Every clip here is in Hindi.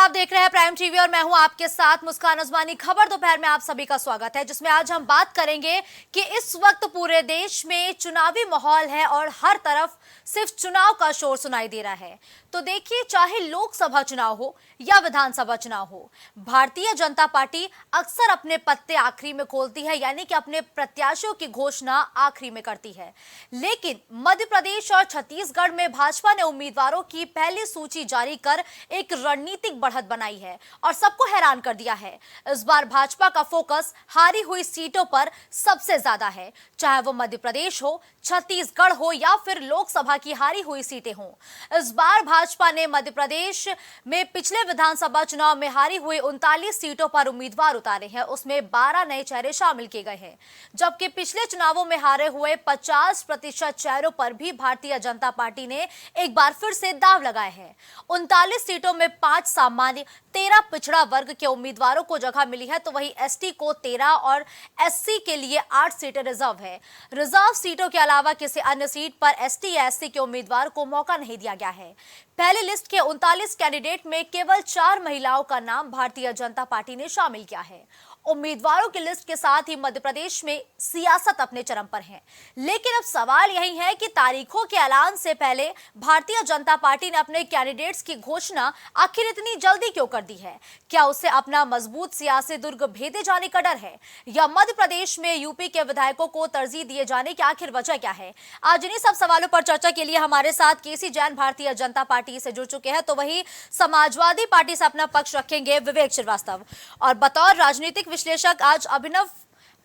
आप देख रहे हैं प्राइम टीवी और मैं हूं आपके साथ मुस्कान उस्मानी। खबर दोपहर में आप सभी का स्वागत है, जिसमें आज हम बात करेंगे कि इस वक्त पूरे देश में चुनावी माहौल है और हर तरफ सिर्फ चुनाव का शोर सुनाई दे रहा है। तो देखिए, चाहे लोकसभा चुनाव हो या विधानसभा चुनाव हो, भारतीय जनता पार्टी अक्सर अपने पत्ते आखिरी में खोलती है, यानी कि अपने प्रत्याशियों की घोषणा आखिरी में करती है। लेकिन मध्य प्रदेश और छत्तीसगढ़ में भाजपा ने उम्मीदवारों की पहली सूची जारी कर एक रणनीतिक बढ़त बनाई है और सबको हैरान कर दिया है। इस बार भाजपा का फोकस हारी हुई सीटों पर सबसे ज्यादा है, चाहे वो मध्य प्रदेश हो, छत्तीसगढ़ हो या फिर लोकसभा की हारी हुई सीटें हों। इस बार भाजपा ने मध्य प्रदेश में पिछले विधानसभा चुनाव में हारी हुई 39 सीटों पर उम्मीदवार उतारे हैं, उसमें 12 नए चेहरे शामिल किए गए हैं। जबकि पिछले चुनावों में हारे हुए 50% चेहरों पर भी भारतीय जनता पार्टी ने एक बार फिर से दांव लगाए हैं। 39 सीटों में 5 सामान्य, 13 पिछड़ा वर्ग के उम्मीदवारों को जगह मिली है, तो वहीं एसटी को 13 और एससी के लिए 8 सीटें रिजर्व है। रिजर्व सीटों के अलावा किसी अन्य सीट पर एसटी या एससी के उम्मीदवार को मौका नहीं दिया गया है। पहली लिस्ट के 39 कैंडिडेट में केवल 4 महिलाओं का नाम भारतीय जनता पार्टी ने शामिल किया है। उम्मीदवारों की लिस्ट के साथ ही मध्य प्रदेश में सियासत अपने चरम पर है। लेकिन अब सवाल यही है कि तारीखों के ऐलान से पहले भारतीय जनता पार्टी ने अपने कैंडिडेट्स की घोषणा आखिर इतनी जल्दी क्यों कर दी है? क्या उसे अपना मजबूत सियासी दुर्ग भेदे जाने का डर है, या मध्य प्रदेश में यूपी के विधायकों को तरजीह दिए जाने की आखिर वजह क्या है? आज इन्हीं सब सवालों पर चर्चा के लिए हमारे साथ केसी जैन भारतीय जनता पार्टी से जुड़ चुके हैं, तो वही समाजवादी पार्टी से अपना पक्ष रखेंगे विवेक श्रीवास्तव, और बतौर राजनीतिक विश्लेषक आज अभिनव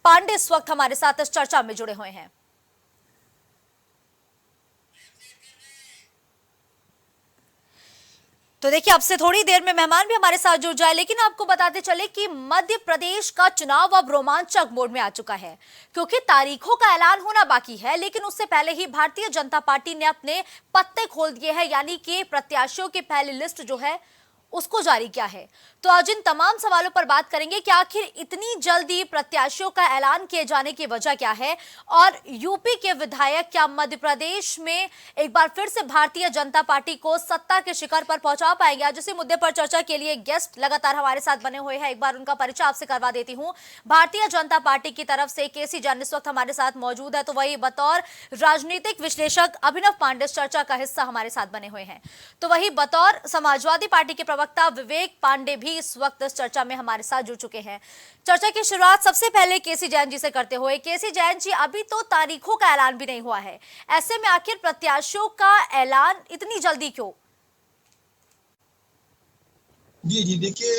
पांडे इस वक्त हमारे साथ इस चर्चा में जुड़े हुए हैं। तो देखिए, अब से थोड़ी देर में मेहमान भी हमारे साथ जुड़ जाए, लेकिन आपको बताते चले कि मध्य प्रदेश का चुनाव अब रोमांचक मोड में आ चुका है, क्योंकि तारीखों का ऐलान होना बाकी है। लेकिन उससे पहले ही भारतीय जनता पार्टी ने अपने पत्ते खोल दिए हैं, यानी कि प्रत्याशियों की पहली लिस्ट जो है उसको जारी किया है। तो आज इन तमाम सवालों पर बात करेंगे कि आखिर इतनी जल्दी प्रत्याशियों का ऐलान किए जाने की वजह क्या है, और यूपी के विधायक क्या मध्य प्रदेश में एक बार फिर से भारतीय जनता पार्टी को सत्ता के शिखर पर पहुंचा पाएंगे। आज इसी मुद्दे पर चर्चा के लिए गेस्ट लगातार हमारे साथ बने हुए हैं। एक बार उनका परिचय आपसे करवा देती हूँ। भारतीय जनता पार्टी की तरफ से केसी जैन इस वक्त हमारे साथ मौजूद है, तो वही बतौर राजनीतिक विश्लेषक अभिनव पांडे चर्चा का हिस्सा हमारे साथ बने हुए हैं। तो वही बतौर समाजवादी पार्टी के प्रवक्ता विवेक पांडे भी इस वक्त इस चर्चा में हमारे साथ जुड़ चुके हैं। चर्चा की शुरुआत सबसे पहले केसी जैन जी से करते हुए। केसी जैन जी, अभी तो तारीखों का ऐलान भी नहीं हुआ है, ऐसे में आखिर प्रत्याशियों का ऐलान इतनी जल्दी क्यों? जी जी, देखिए,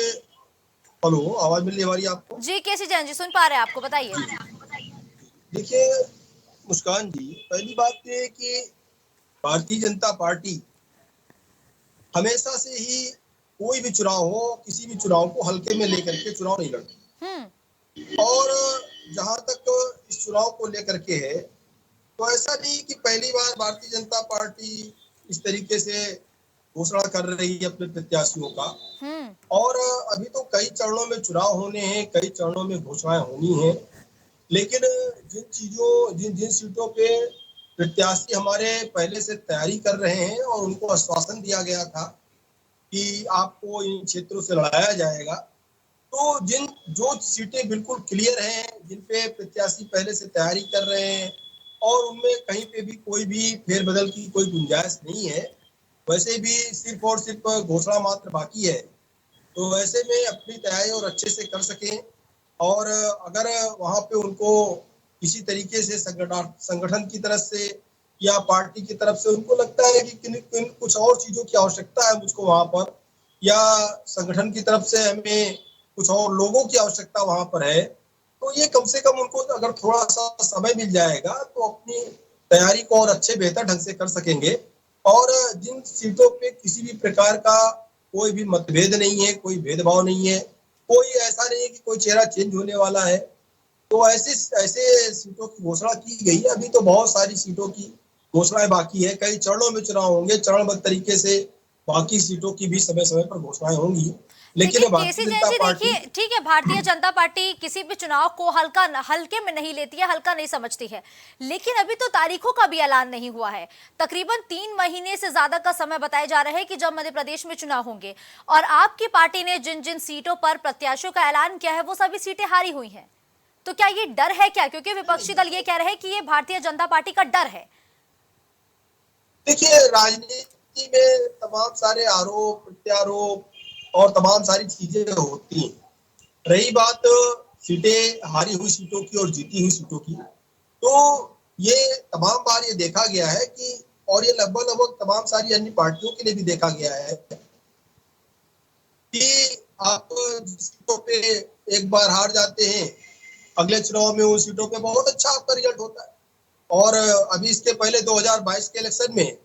हेलो, आवाज मिल रही है आपको? जी केसी जैन जी, सुन पा रहे हैं आपको, बताइए। देखिए मुस्कान जी, पहली बात तो ये कि भारतीय जनता पार्टी हमेशा से ही कोई भी चुनाव हो, किसी भी चुनाव को हल्के में लेकर के चुनाव नहीं लड़ती। और जहां तक इस चुनाव को लेकर के है, तो ऐसा नहीं कि पहली बार भारतीय जनता पार्टी इस तरीके से घोषणा कर रही है अपने प्रत्याशियों का। और अभी तो कई चरणों में चुनाव होने हैं, कई चरणों में घोषणाएं होनी है। लेकिन जिन जिन सीटों पे प्रत्याशी हमारे पहले से तैयारी कर रहे हैं और उनको आश्वासन दिया गया था कि आपको इन क्षेत्रों से लड़ाया जाएगा, तो जो सीटें बिल्कुल क्लियर हैं, जिन पे प्रत्याशी पहले से तैयारी कर रहे हैं और उनमें कहीं पे भी कोई भी फेरबदल की कोई गुंजाइश नहीं है, वैसे भी सिर्फ और सिर्फ घोषणा मात्र बाकी है। तो ऐसे में अपनी तैयारी और अच्छे से कर सकें, और अगर वहां पे उनको किसी तरीके से संगठन की तरफ से या पार्टी की तरफ से उनको लगता है कि कुछ और चीजों की आवश्यकता है मुझको वहां पर, या संगठन की तरफ से हमें कुछ और लोगों की आवश्यकता वहां पर है, तो ये कम से कम उनको अगर थोड़ा सा समय मिल जाएगा तो अपनी तैयारी को और अच्छे बेहतर ढंग से कर सकेंगे। और जिन सीटों पे किसी भी प्रकार का कोई भी मतभेद नहीं है, कोई भेदभाव नहीं है, कोई ऐसा नहीं है कि कोई चेहरा चेंज होने वाला है, तो ऐसे सीटों की घोषणा की गई है। अभी तो बहुत सारी सीटों की घोषणाएं बाकी है, कई चरणों में चुनाव होंगे, चरणबद्ध तरीके से बाकी सीटों की भी समय समय पर घोषणाएं होंगी। लेकिन देखिए केसी भारतीय जैन जनता जी, पार्टी, देखिए ठीक है, भारतीय जनता पार्टी किसी भी चुनाव को हल्के में नहीं लेती है, हल्का नहीं समझती है, लेकिन अभी तो तारीखों का भी ऐलान नहीं हुआ है। तकरीबन 3 महीने से ज्यादा का समय बताया जा रहा है कि जब मध्य प्रदेश में चुनाव होंगे, और आपकी पार्टी ने जिन जिन सीटों पर प्रत्याशियों का ऐलान किया है वो सभी सीटें हारी हुई हैं। तो क्या ये डर है क्या? क्योंकि विपक्षी दल ये कह रहे हैं कि ये भारतीय जनता पार्टी का डर है। देखिए राजनीति में तमाम सारे आरोप प्रत्यारोप और तमाम सारी चीजें होती हैं। रही बात सीटें, हारी हुई सीटों की और जीती हुई सीटों की, तो ये तमाम बार ये देखा गया है कि, और ये लगभग लगभग तमाम सारी अन्य पार्टियों के लिए भी देखा गया है कि आप जिस सीटों पे एक बार हार जाते हैं, अगले चुनाव में उन सीटों पे बहुत अच्छा आपका रिजल्ट होता है। और अभी इसके पहले 2022 के इलेक्शन में,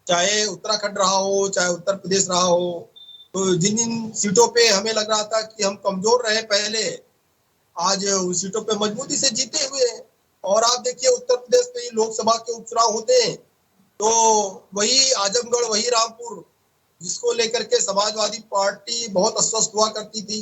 चाहे उत्तराखंड रहा हो, चाहे उत्तर प्रदेश रहा हो, तो जिन जिन सीटों पे हमें लग रहा था कि हम कमजोर रहे पहले, आज उन सीटों पे मजबूती से जीते हुए हैं। और आप देखिए उत्तर प्रदेश में लोकसभा के उपचुनाव होते हैं, तो वही आजमगढ़, वही रामपुर, जिसको लेकर के समाजवादी पार्टी बहुत अस्वस्थ हुआ करती थी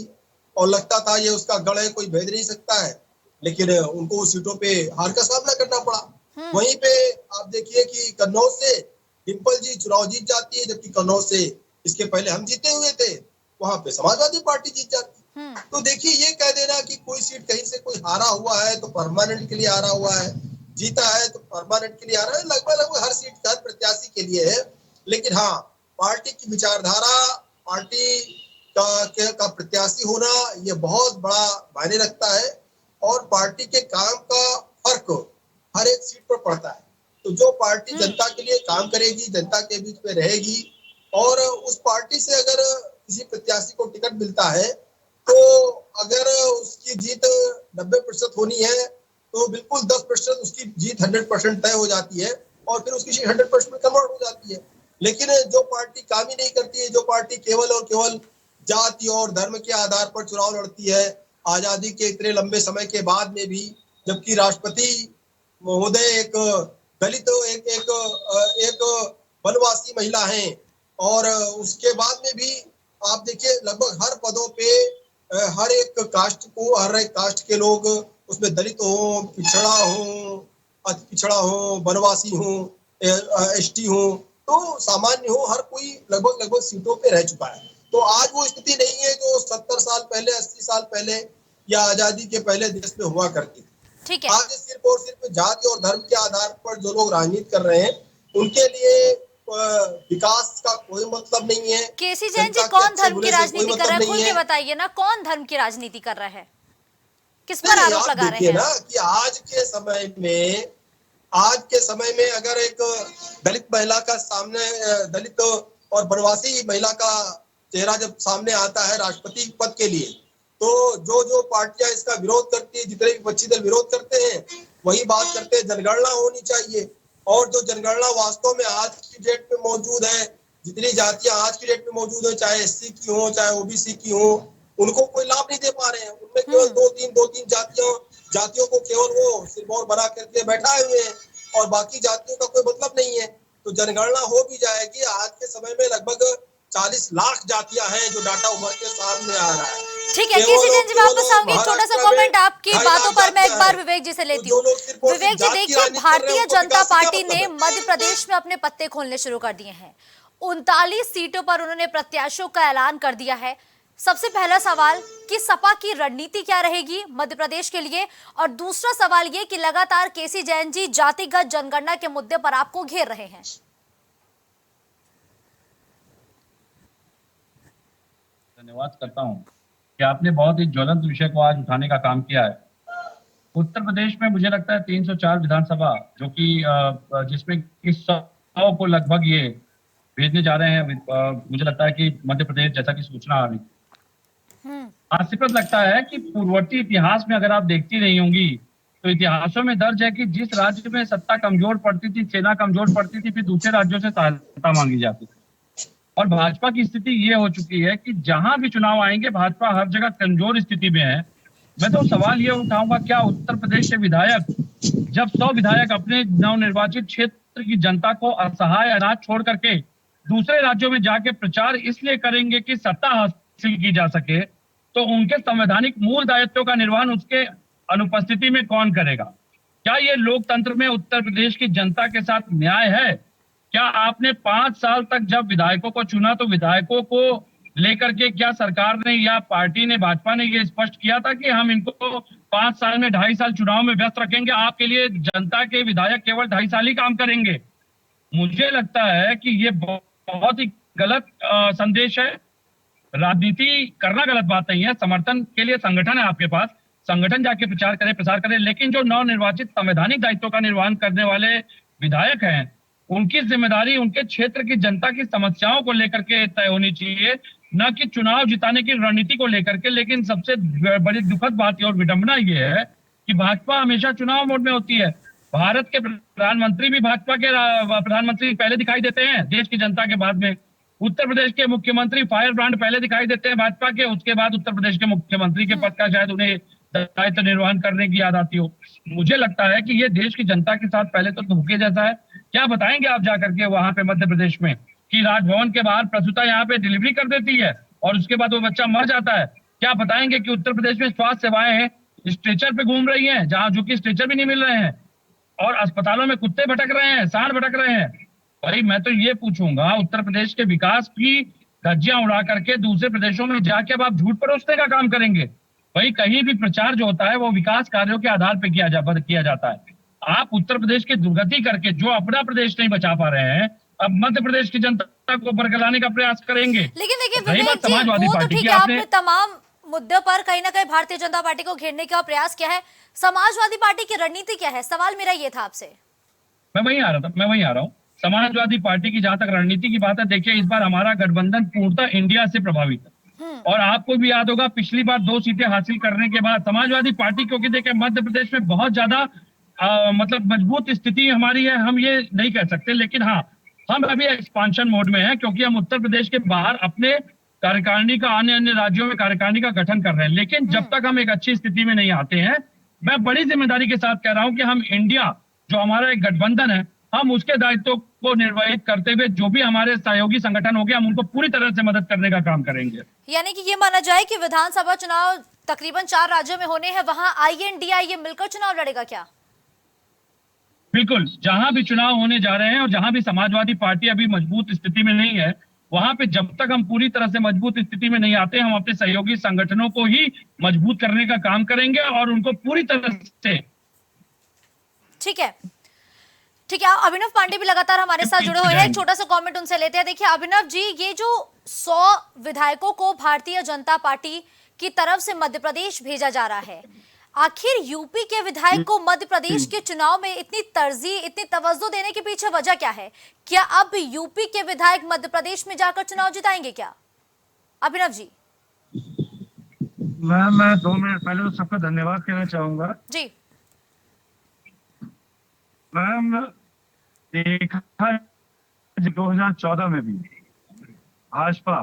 और लगता था ये उसका गढ़ है, कोई भेद नहीं सकता है, लेकिन उनको उस सीटों पे हार का सामना करना पड़ा। वहीं पे आप देखिए कि कन्नौज से डिम्पल जी चुनाव जीत जाती है, जबकि कन्नौज से इसके पहले हम जीते हुए थे, वहां पे समाजवादी पार्टी जीत जाती। तो देखिए ये कह देना कि कोई सीट कहीं से कोई हारा हुआ है तो परमानेंट के लिए हारा हुआ है, जीता है तो परमानेंट के लिए हारा है, लगभग लगभग हर सीट हर प्रत्याशी के लिए है। लेकिन हाँ, पार्टी की विचारधारा, पार्टी का प्रत्याशी होना, ये बहुत बड़ा मायने रखता है और पार्टी के काम का फर्क हर एक सीट पर पड़ता है। तो जो पार्टी जनता के लिए काम करेगी, जनता के बीच में रहेगी, और उस पार्टी से अगर किसी प्रत्याशी को टिकट मिलता है, तो अगर उसकी जीत 90% होनी है, तो बिल्कुल 10% उसकी जीत 100% तय हो जाती है और फिर उसकी सीट 100% में कन्वर्ट हो जाती है। लेकिन जो पार्टी काम ही नहीं करती है, जो पार्टी केवल और केवल जाति और धर्म के आधार पर चुनाव लड़ती है, आजादी के इतने लंबे समय के बाद में भी, जबकि राष्ट्रपति महोदय एक दलित, एक एक एक वनवासी महिला हैं, और उसके बाद में भी आप देखिए लगभग हर पदों पे हर एक कास्ट को, हर एक कास्ट के लोग उसमें दलित हो, पिछड़ा हो, अति पिछड़ा हो, वनवासी हो, एसटी हो, तो सामान्य हो, हर कोई लगभग लगभग सीटों पे रह चुका है। तो आज वो स्थिति नहीं है जो 70 साल पहले, 80 साल पहले या आजादी के पहले देश में हुआ करती थी। ठीक है, आज सिर्फ और सिर्फ जाति और धर्म के आधार पर जो लोग राजनीति कर रहे हैं, उनके लिए विकास का कोई मतलब नहीं है। केसी जैन जी, कौन धर्म की राजनीति कर रहा है? खुल के है। बताइए ना, कौन धर्म की राजनीति कर रहा है? किस पर नहीं, आरोप आप लगा रहे देखिए हैं? ना कि आज के समय में अगर एक दलित महिला का सामने, दलित और वनवासी महिला का चेहरा जब सामने आता है राष्ट्रपति पद के लिए, तो जो जो पार्टियां इसका विरोध करती है, जितने विपक्षी दल विरोध करते हैं, वही बात करते हैं जनगणना होनी चाहिए। और जो जनगणना वास्तव में आज की डेट में मौजूद है, जितनी जातियां आज की डेट में मौजूद है, चाहे एससी की हो, चाहे ओबीसी की हो, उनको कोई लाभ नहीं दे पा रहे हैं। उनमें केवल दो तीन जातियों को केवल वो सिरमौर बना करके बैठा हुए हैं और बाकी जातियों का कोई मतलब नहीं है। तो जनगणना हो भी जाएगी। आज के समय में लगभग 40 लाख जातियां हैं जो डाटा उभर के सामने आ रहा है। ठीक है, केसी जैन जी वापस आऊंगी, छोटा सा कमेंट आपकी बातों पर मैं एक बार विवेक जी से लेती हूँ। विवेक जी देखिए, भारतीय जनता पार्टी ने मध्य प्रदेश में अपने पत्ते खोलने शुरू कर दिए हैं। 39 सीटों पर उन्होंने प्रत्याशियों का ऐलान कर दिया है। सबसे पहला सवाल कि सपा की रणनीति क्या रहेगी मध्य प्रदेश के लिए, और दूसरा सवाल ये कि लगातार केसी जैन जी जातिगत जनगणना के मुद्दे पर आपको घेर रहे हैं। धन्यवाद करता हूं कि आपने बहुत ही ज्वलंत विषय को आज उठाने का काम किया है। उत्तर प्रदेश में मुझे लगता है 304 विधानसभा, जो कि जिसमें इस 100 को लगभग ये भेजने जा रहे हैं। मुझे लगता है कि मध्य प्रदेश, जैसा कि सूचना आ रही, आसिफत लगता है कि पूर्ववर्ती इतिहास में अगर आप देखती रही होंगी तो इतिहासों में दर्ज है कि जिस राज्य में सत्ता कमजोर पड़ती थी, सेना कमजोर पड़ती थी, फिर दूसरे राज्यों से सहायता मांगी जाती थी। और भाजपा की स्थिति ये हो चुकी है कि जहां भी चुनाव आएंगे भाजपा हर जगह कमजोर स्थिति में है। मैं तो सवाल ये उठाऊंगा, क्या उत्तर प्रदेश के विधायक, जब 100 विधायक अपने नवनिर्वाचित क्षेत्र की जनता को असहाय अनाज छोड़ करके दूसरे राज्यों में जाके प्रचार इसलिए करेंगे कि सत्ता हासिल की जा सके, तो उनके संवैधानिक मूल दायित्वों का निर्वहन उसके अनुपस्थिति में कौन करेगा? क्या ये लोकतंत्र में उत्तर प्रदेश की जनता के साथ न्याय है? क्या आपने 5 साल तक जब विधायकों को चुना तो विधायकों को लेकर के क्या सरकार ने या पार्टी ने, भाजपा ने ये स्पष्ट किया था कि हम इनको 5 साल में 2.5 साल चुनाव में व्यस्त रखेंगे, आपके लिए जनता के विधायक केवल 2.5 साल ही काम करेंगे? मुझे लगता है कि ये बहुत ही गलत संदेश है। राजनीति करना गलत बात नहीं है, समर्थन के लिए संगठन है आपके पास, संगठन जाके प्रचार करे, प्रसार करे, लेकिन जो नवनिर्वाचित संवैधानिक दायित्वों का निर्वहन करने वाले विधायक हैं, उनकी जिम्मेदारी उनके क्षेत्र की जनता की समस्याओं को लेकर के तय होनी चाहिए, न कि चुनाव जिताने की रणनीति को लेकर के। लेकिन सबसे बड़ी दुखद बात और विडंबना ये है कि भाजपा हमेशा चुनाव मोड में होती है। भारत के प्रधानमंत्री भी भाजपा के प्रधानमंत्री पहले दिखाई देते हैं देश की जनता के बाद में। उत्तर प्रदेश के मुख्यमंत्री फायर ब्रांड पहले दिखाई देते हैं भाजपा के, उसके बाद उत्तर प्रदेश के मुख्यमंत्री के पद का शायद उन्हें दायित्व निर्वहन करने की याद आती हो। मुझे लगता है कि ये देश की जनता के साथ पहले तो धोखे जैसा है। क्या बताएंगे आप जाकर के वहां पे मध्य प्रदेश में कि राजभवन के बाहर प्रसूता यहाँ पे डिलीवरी कर देती है और उसके बाद वो बच्चा मर जाता है? क्या बताएंगे कि उत्तर प्रदेश में स्वास्थ्य सेवाएं हैं, स्ट्रेचर पे घूम रही हैं, जहां जो कि स्ट्रेचर भी नहीं मिल रहे हैं, और अस्पतालों में कुत्ते भटक रहे हैं, सांड भटक रहे हैं? भाई मैं तो ये पूछूंगा, उत्तर प्रदेश के विकास की धज्जियां उड़ा करके दूसरे प्रदेशों में जाके अब आप झूठ परोसने का काम करेंगे? भाई कहीं भी प्रचार जो होता है वो विकास कार्यों के आधार पर किया जाता है। आप उत्तर प्रदेश की दुर्गति करके जो अपना प्रदेश नहीं बचा पा रहे हैं, अब मध्य प्रदेश की जनता को बरगलाने का प्रयास करेंगे। लेकिन देखिए रही विवेक बात जी, समाजवादी वो तो पार्टी ठीक की, है, आपने आपने तमाम मुद्दों पर कहीं ना कहीं भारतीय जनता पार्टी को घेरने का प्रयास किया है। समाजवादी पार्टी की रणनीति क्या है? सवाल मेरा ये था आपसे। मैं वहीं आ रहा हूँ। समाजवादी पार्टी की जहां तक रणनीति की बात है, देखिए इस बार हमारा गठबंधन पूर्णतः इंडिया से प्रभावित है। और आपको भी याद होगा पिछली बार 2 सीटें हासिल करने के बाद समाजवादी पार्टी, क्योंकि देखिए मध्य प्रदेश में बहुत ज्यादा मतलब मजबूत स्थिति हमारी है, हम ये नहीं कह सकते, लेकिन हाँ हम अभी एक्सपांशन मोड में हैं, क्योंकि हम उत्तर प्रदेश के बाहर अपने कार्यकारिणी का अन्य अन्य राज्यों में कार्यकारिणी का गठन कर रहे हैं। लेकिन जब तक हम एक अच्छी स्थिति में नहीं आते हैं, मैं बड़ी जिम्मेदारी के साथ कह रहा हूं कि हम इंडिया जो हमारा एक गठबंधन है, हम उसके दायित्वों को निर्वहित करते हुए जो भी हमारे सहयोगी संगठन हो गए, हम उनको पूरी तरह से मदद करने का काम करेंगे। यानी कि ये माना जाए कि विधानसभा चुनाव तकरीबन 4 राज्यों में होने हैं, वहां INDI मिलकर चुनाव लड़ेगा क्या? बिल्कुल, जहां भी चुनाव होने जा रहे हैं और जहां भी समाजवादी पार्टी अभी मजबूत स्थिति में नहीं है, वहां पे जब तक हम पूरी तरह से मजबूत स्थिति में नहीं आते, हम अपने सहयोगी संगठनों को ही मजबूत करने का काम करेंगे और उनको पूरी तरह से। ठीक है, ठीक है। अभिनव पांडे भी लगातार हमारे साथ जुड़े हुए हैं, एक छोटा सा कमेंट उनसे लेते हैं। देखिए अभिनव जी, ये जो 100 विधायकों को भारतीय जनता पार्टी की तरफ से मध्य प्रदेश भेजा जा रहा है, आखिर यूपी के विधायक को मध्य प्रदेश के चुनाव में इतनी तरजीह, इतनी तवज्जो देने के पीछे वजह क्या है? क्या अब यूपी के विधायक मध्य प्रदेश में जाकर चुनाव जिताएंगे क्या? अभिनव जी। मैं 2 मिनट पहले तो सबका धन्यवाद कहना चाहूंगा जी। मैम। देखा 2014 में भी भाजपा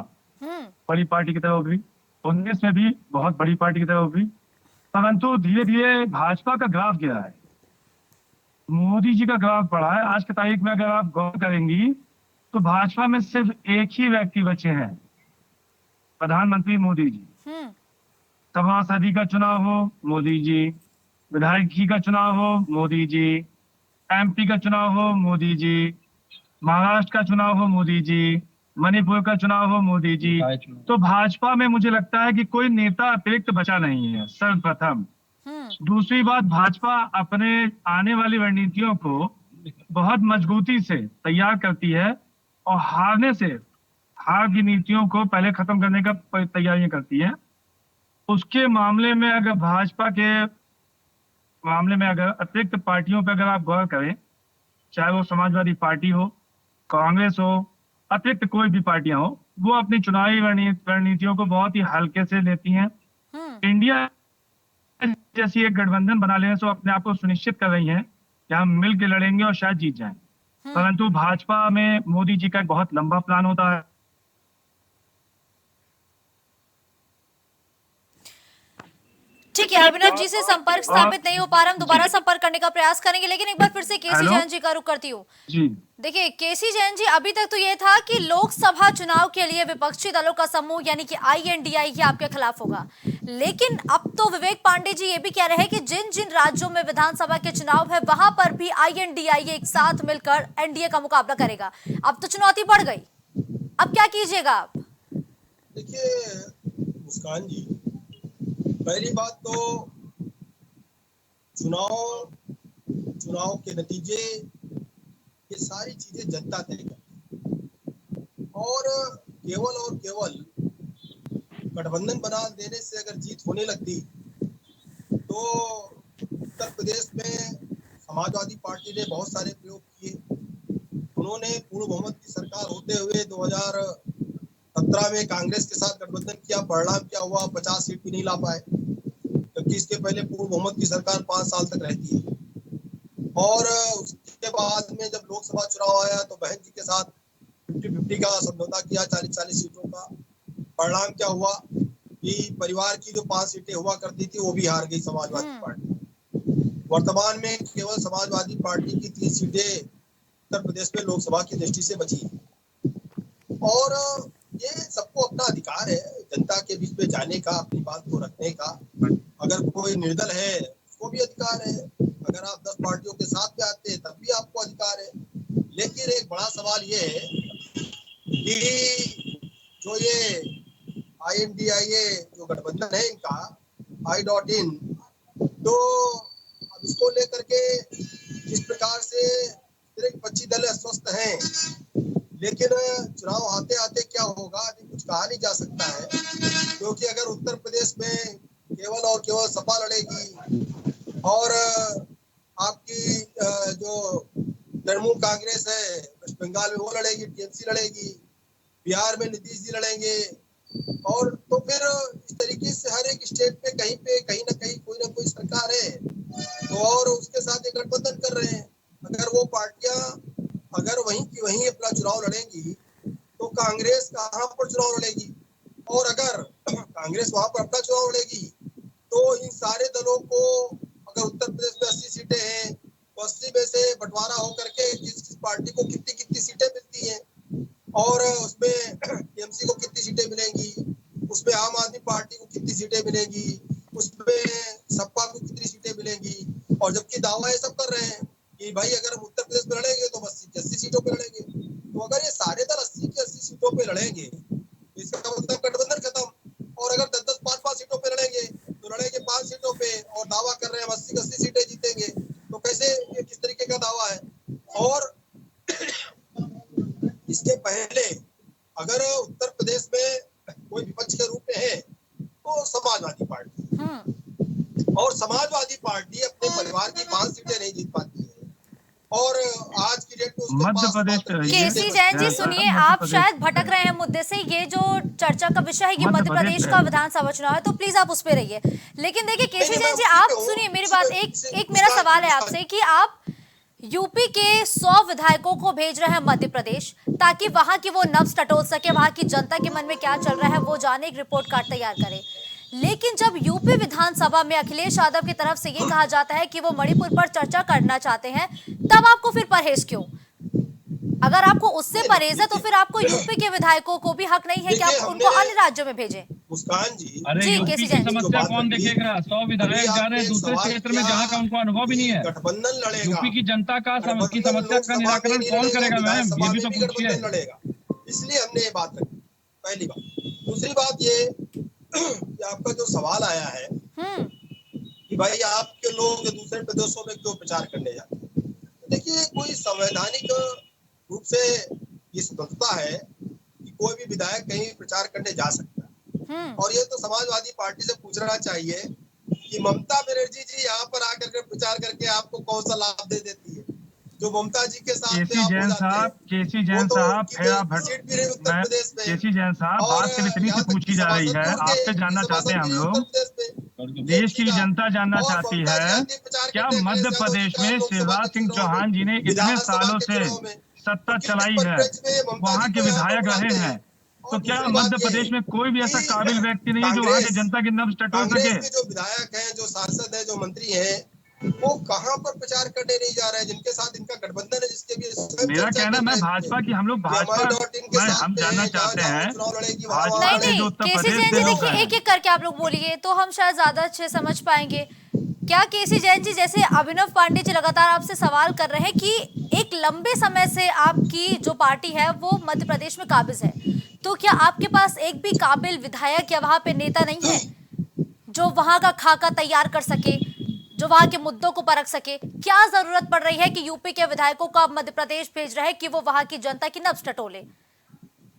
बड़ी पार्टी की तरह उभरी, 19 में भी बहुत बड़ी पार्टी की तरह उभरी, परंतु धीरे धीरे भाजपा का ग्राफ गिरा है, मोदी जी का ग्राफ बढ़ा है। आज की तारीख में अगर आप गौर करेंगी तो भाजपा में सिर्फ एक ही व्यक्ति बचे हैं, प्रधानमंत्री मोदी जी। सभासदी का चुनाव हो मोदी जी, विधायकी का चुनाव हो मोदी जी, MP का चुनाव हो मोदी जी, महाराष्ट्र का चुनाव हो मोदी जी, मणिपुर का चुनाव हो मोदी जी। तो भाजपा में मुझे लगता है कि कोई नेता अतिरिक्त बचा नहीं है, सर्वप्रथम। दूसरी बात, भाजपा अपने आने वाली रणनीतियों को बहुत मजबूती से तैयार करती है और हार की नीतियों को पहले खत्म करने का तैयारियां करती है। उसके मामले में अगर भाजपा के मामले में अगर अतिरिक्त पार्टियों पर अगर आप गौर करें, चाहे वो समाजवादी पार्टी हो, कांग्रेस हो, अतिरिक्त कोई भी पार्टियां हो, वो अपनी चुनावी रणनीतियों को बहुत ही हल्के से लेती हैं। इंडिया जैसी एक गठबंधन बना लेने से अपने आप को सुनिश्चित कर रही हैं कि हम मिल के लड़ेंगे और शायद जीत जाएं। परंतु भाजपा में मोदी जी का एक बहुत लंबा प्लान होता है। ठीक देखिए अभिनव जी से संपर्क स्थापित नहीं हो पा रहा, हम दोबारा संपर्क करने का प्रयास करेंगे, लेकिन एक बार फिर से केसी जैन जी का रुख करती हूँ। जी देखिए केसी जैन जी, अभी तक तो ये था कि लोकसभा चुनाव के लिए विपक्षी दलों का समूह यानी कि INDI ही आपके खिलाफ होगा, लेकिन अब तो विवेक पांडे जी ये भी कह रहे हैं कि जिन जिन राज्यों में विधानसभा के चुनाव है वहां पर भी INDI एक साथ मिलकर NDA का मुकाबला करेगा। अब तो चुनौती बढ़ गई, अब क्या कीजिएगा आप? देखिए मुस्कान जी, पहली बात तो चुनाव के नतीजे, ये सारी चीजें जनता तय करती है और केवल गठबंधन बना देने से अगर जीत होने लगती तो उत्तर प्रदेश में समाजवादी पार्टी ने बहुत सारे प्रयोग किए। उन्होंने पूर्ण बहुमत की सरकार होते हुए 2017 में कांग्रेस के साथ गठबंधन किया, परिणाम क्या हुआ, 50 सीट भी नहीं ला पाए, जबकि इसके पहले पूर्ण बहुमत की सरकार 5 साल तक रहती है। और उसके बाद में जब लोकसभा चुनाव आया तो बहन जी के साथ 50-50 का समझौता किया, 40-40 सीटों का। परिणाम क्या हुआ कि परिवार की जो 5 सीटें हुआ करती थी वो भी हार गई समाजवादी पार्टी। वर्तमान में केवल समाजवादी पार्टी की 3 सीटें उत्तर प्रदेश में लोकसभा की दृष्टि से बची है और ये सबको अपना अधिकार है जनता के बीच में जाने का, अपनी बात को रखने का। अगर कोई निर्दल है उसको भी अधिकार है, अगर आप 10 पार्टियों के साथ में आते हैं तब भी आपको अधिकार है। लेकिन एक बड़ा सवाल ये है कि जो ये INDIA जो गठबंधन है इनका I.in, तो अब इसको लेकर के जिस प्रकार से विपक्षी दल अस्वस्थ हैं, लेकिन चुनाव आते आते क्या होगा अभी कुछ कहा नहीं जा सकता है, क्योंकि अगर उत्तर प्रदेश में केवल सपा लड़ेगी और आपकी जो तृणमूल कांग्रेस है वेस्ट बंगाल में वो लड़ेगी, TMC लड़ेगी, बिहार में नीतीश जी लड़ेंगे, और तो फिर इस तरीके से हर एक स्टेट पे कहीं ना कहीं कोई ना कोई सरकार है तो और उसके साथ एक गठबंधन कर रहे हैं। अगर वो पार्टियां अगर वहीं की वहीं अपना चुनाव लड़ेंगी तो कांग्रेस कहाँ पर चुनाव लड़ेगी, और अगर कांग्रेस वहां पर अपना चुनाव लड़ेगी तो इन सारे दलों को अगर उत्तर प्रदेश में 80 सीटें हैं तो 80 में से बंटवारा होकर के किस पार्टी को कितनी सीटें मिलती हैं और उसमें TMC को कितनी सीटें मिलेंगी, उसमें आम आदमी पार्टी को कितनी सीटें मिलेंगी, उसमें सपा को कितनी सीटें मिलेंगी। और जबकि दावा ये सब कर रहे हैं कि भाई अगर हम उत्तर प्रदेश में लड़ेंगे तो बस 80 सीटों पे लड़ेंगे, तो अगर ये सारे दल 80 की 80 सीटों पे लड़ेंगे इसका मतलब गठबंधन खत्म। और अगर 10-10, 5-5 सीटों पे लड़ेंगे तो लड़ेंगे 5 सीटों पे और दावा कर रहे हैं 80 सीटें जीतेंगे, तो कैसे, ये किस तरीके का दावा है। और इसके पहले अगर उत्तर प्रदेश में कोई विपक्ष के रूप में है तो समाजवादी पार्टी, और समाजवादी पार्टी अपने परिवार की 5 सीटें नहीं जीत पाती है और आज की डेट में मध्य प्रदेश। केसी जैन जी सुनिए, आप शायद भटक रहे हैं मुद्दे से। ये जो चर्चा का विषय है ये मध्य प्रदेश का विधानसभा चुनाव है, तो प्लीज आप उस पे रहिए। लेकिन देखिए केसी जैन जी, आप सुनिए मेरी बात, एक मेरा सवाल है आपसे कि आप यूपी के 100 विधायकों को भेज रहे हैं मध्य प्रदेश ताकि वहां की वो नब्ज टटोल सके, वहां की जनता के मन में क्या चल रहा है वो जाने, एक रिपोर्ट कार्ड तैयार करे। लेकिन जब यूपी विधानसभा में अखिलेश यादव की तरफ से ये कहा जाता है कि वो मणिपुर पर चर्चा करना चाहते हैं, तब आपको फिर परहेज क्यों? अगर आपको उससे परहेज है तो फिर आपको यूपी के विधायकों को भी हक नहीं है कि आप उनको अन्य राज्यों में भेजें? मुस्कान जी, अरे जी, यूपी केसी की जैन जी। समस्या कौन देखेगा? 100 विधायक जा रहे हैं दूसरे क्षेत्र में जहाँ का उनको अनुभव भी नहीं है। गठबंधन लड़ेगा, यूपी की जनता की समस्या का निराकरण कौन करेगा मैम? ये भी तो पूछिए। लड़ेगा, इसलिए हमने ये बात रखी, पहली बात। दूसरी बात ये कि आपका जो सवाल आया है कि भाई आपके लोग दूसरे प्रदेशों में क्यों प्रचार करने जाते हैं, देखिए कोई संवैधानिक रूप से ये स्वतंत्रता है कि कोई भी विधायक कहीं प्रचार करने जा सकता है। और ये तो समाजवादी पार्टी से पूछना चाहिए कि ममता बनर्जी जी यहाँ पर आकर के प्रचार करके आपको कौन सा लाभ दे देती है, जो ममता जी के साथ केसी जैन साहब, केसी जैन साहब, केसी जैन साहब, बात सिर्फ इतनी सी पूछी जा रही है, आपसे जानना चाहते हैं हम लोग, देश की जनता जानना चाहती है, क्या मध्य प्रदेश में शिवराज सिंह चौहान जी ने इतने सालों से सत्ता चलाई है, वहाँ के विधायक रहे हैं, तो क्या दूसरी बात मध्य ये प्रदेश में कोई भी ऐसा कि काबिल व्यक्ति नहीं है जो वहां की जनता की नब्ज टटोल कांग्रेस सके? के जो विधायक हैं, जो सांसद हैं, जो मंत्री हैं, वो कहाँ पर प्रचार करने नहीं जा रहे हैं, जिनके साथ इनका गठबंधन है, जिसके भी स्वयं मेरा चर्चा कहना, कर मैं रहे थे भाजपा की, हम लोग कि भाजपा, MI.in के मैं साथ हम में जानना जहाँ चाहते जहाँ वो हैं, चुनाव लड़ेगी भाजपा वहाँ से नहीं जो उत्तर केसी प्रदेश जैन से जी, लोग देखिए हैं, एक एक करके आप लोग बोलिए तो हम शायद ज्यादा अच्छे समझ पाएंगे। क्या केसी जैन जी, जैसे अभिनव पांडे जी लगातार आपसे सवाल कर रहे हैं कि एक लंबे समय से आपकी जो पार्टी है वो मध्य प्रदेश में काबिज है, तो क्या आपके पास एक भी काबिल विधायक या वहां पे नेता नहीं है जो वहां का खाका तैयार कर सके, जो वहां के मुद्दों को परख सके? क्या जरूरत पड़ रही है कि यूपी के विधायकों को आप मध्य प्रदेश भेज रहे हैं कि वो वहां की जनता की नब्ज टटोले?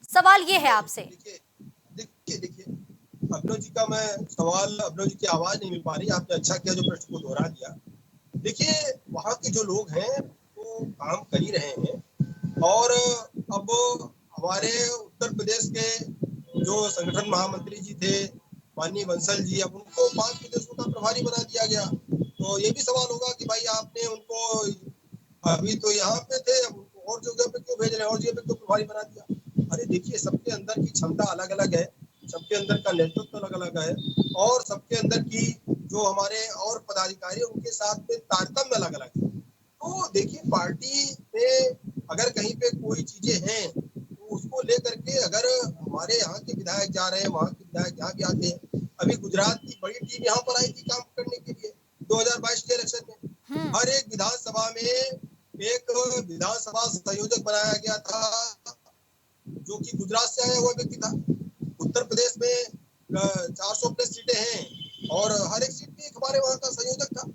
सवाल ये है आपसे। देखिए देखिए देखिए अभिनव जी का मैं सवाल, अभिनव जी की आवाज नहीं मिल पा रही, आपने अच्छा किया जो प्रश्न को दोहरा दिया। देखिए वहाँ के जो लोग हैं वो काम कर ही रहे हैं, और अब हमारे उत्तर प्रदेश के जो संगठन महामंत्री जी थे माननीय बंसल जी, अब उनको 5 प्रदेशों का प्रभारी बना दिया गया। तो ये भी सवाल होगा कि भाई आपने उनको, अभी तो यहाँ पे थे, अब उनको और जगह पे क्यों भेज रहे हैं, और जगह पे क्यों प्रभारी बना दिया? अरे देखिए, सबके अंदर की क्षमता अलग अलग है, सबके अंदर का नेतृत्व अलग अलग है, और सबके अंदर की जो हमारे और पदाधिकारी उनके साथ में तारतम्य अलग अलग है। तो देखिए पार्टी में अगर कहीं पे कोई चीजें हैं तो उसको लेकर के अगर हमारे यहाँ के विधायक जा रहे हैं, वहाँ के विधायक यहाँ भी आते हैं। अभी गुजरात की बड़ी टीम यहाँ पर आई थी काम करने के लिए 2022 के इलेक्शन में। हर एक विधानसभा में एक विधानसभा संयोजक बनाया गया था जो कि गुजरात से आया हुआ व्यक्ति था। उत्तर प्रदेश में 400 प्लस सीटें हैं और हर एक सीट में एक हमारे वहाँ का संयोजक था।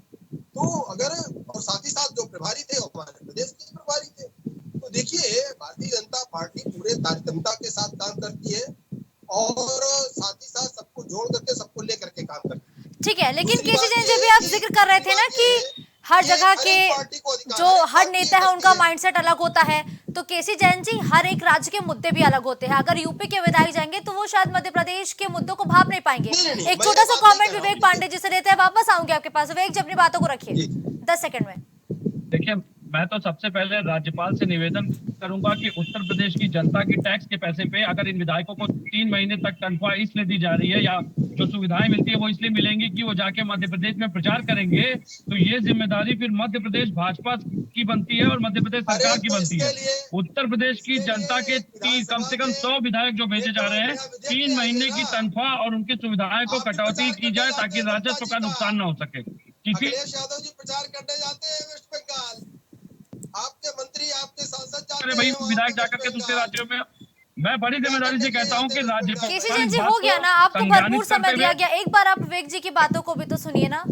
तो अगर, और साथ ही साथ जो प्रभारी थे वो हमारे प्रदेश के प्रभारी थे। तो देखिए भारतीय जनता पार्टी पूरे तारतम्यता के साथ काम करती है और साथ ही साथ सबको जोड़ करके, सबको लेकर के काम करती है। ठीक है, लेकिन केसी जैन जी भी आप जिक्र कर रहे थे ना कि हर जगह के जो हर नेता है उनका माइंडसेट अलग होता है, तो केसी जैन जी हर एक राज्य के मुद्दे भी अलग होते हैं। अगर यूपी के विधायक जाएंगे तो वो शायद मध्य प्रदेश के मुद्दों को भाप नहीं पाएंगे। एक छोटा सा कमेंट विवेक पांडे जी से लेते हैं, वापस आऊंगी आपके पास। विवेक जी अपनी बातों को रखिए 10 सेकंड में। देखिए, मैं तो सबसे पहले राज्यपाल से निवेदन करूंगा कि उत्तर प्रदेश की जनता की टैक्स के पैसे पे अगर इन विधायकों को 3 महीने तक तनख्वाह इसलिए दी जा रही है या जो सुविधाएं मिलती है वो इसलिए मिलेंगी कि वो जाके मध्य प्रदेश में प्रचार करेंगे, तो ये जिम्मेदारी फिर मध्य प्रदेश भाजपा की बनती है और मध्य प्रदेश सरकार की बनती है। उत्तर प्रदेश की जनता के कम से कम 100 विधायक जो भेजे जा रहे हैं, 3 महीने की तनख्वाह और उनकी सुविधाएं को कटौती की जाए ताकि राजस्व का नुकसान न हो सके। अखिलेश यादव जी प्रचार करने जाते हैं वेस्ट बंगाल, आपके मंत्री, आपके सांसद जाते हैं भाई विधायक जाकर के दूसरे राज्यों में। मैं बड़ी जिम्मेदारी से कहता हूँ कि राज्यपाल, केसी जैन जी हो गया ना, आपको भरपूर समय दिया गया, एक बार आप विवेक जी की बातों को भी तो सुनिए ना।